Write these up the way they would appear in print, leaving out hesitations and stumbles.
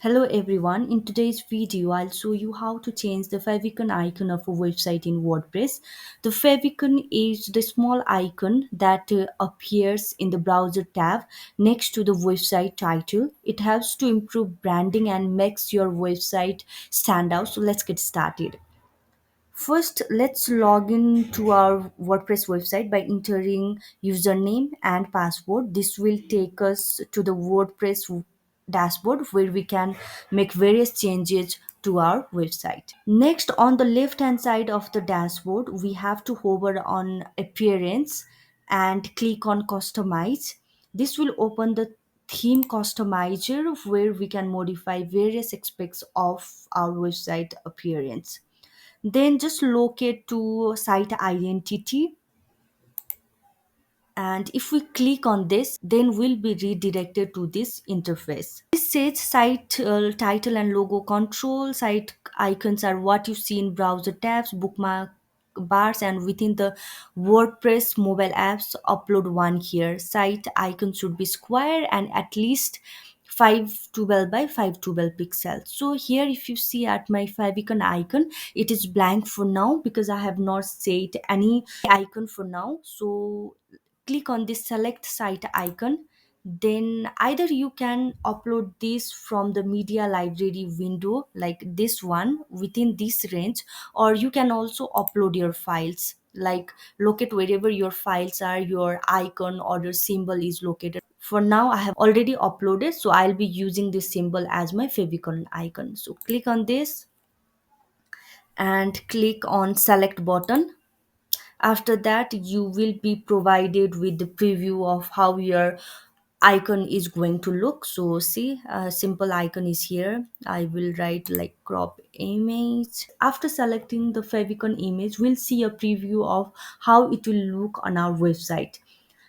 Hello everyone, in today's video I'll show you how to change the favicon icon of a website in WordPress. The favicon is the small icon that appears in the browser tab next to the website title. It helps to improve branding and makes your website stand out. So let's get started. First, let's log in to our WordPress website by entering username and password. This will take us to the WordPress dashboard where we can make various changes to our website. Next, on the left hand side of the dashboard, we have to hover on appearance and click on customize. This will open the theme customizer where we can modify various aspects of our website appearance. Then just locate to site identity, and if we click on this then we'll be redirected to this interface. This says site title and logo control. Site icons are what you see in browser tabs, bookmark bars, and within the WordPress mobile apps upload one here. Site icon should be square and at least 512 by 512 pixels. So here if you see at my favicon icon, it is blank for now because I have not set any icon for now. So click on this select site icon. Then either you can upload this from the media library window like this one within this range, or you can also upload your files, like locate wherever your files are, your icon or your symbol is located. For now I have already uploaded, so I'll be using this symbol as my favicon icon. So click on this and click on select button. After that you will be provided with the preview of how your icon is going to look. So see, a simple icon is here. I will write like crop image. After selecting the favicon image, we'll see a preview of how it will look on our website.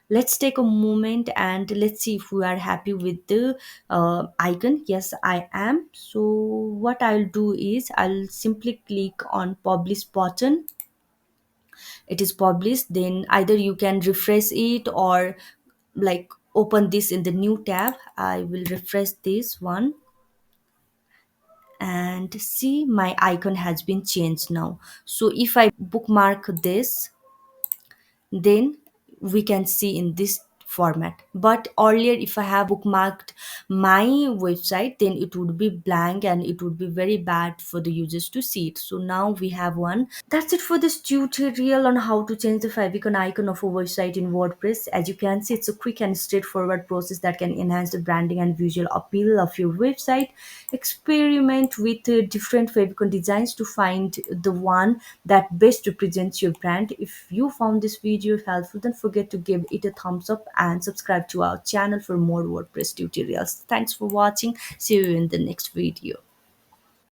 Let's take a moment and let's see if we are happy with the icon. Yes, I am. So what I'll do is I'll simply click on publish button. It is published. Then either you can refresh it or like open this in the new tab. I will refresh this one and see my icon has been changed now. So if I bookmark this, then we can see in this format. But earlier if I have bookmarked my website, then it would be blank and it would be very bad for the users to see it. So now we have one. That's it for this tutorial on how to change the favicon icon of a website in WordPress. As you can see, it's a quick and straightforward process that can enhance the branding and visual appeal of your website. Experiment with different favicon designs to find the one that best represents your brand. If you found this video helpful, don't forget to give it a thumbs up and subscribe to our channel for more WordPress tutorials. Thanks for watching. See you in the next video.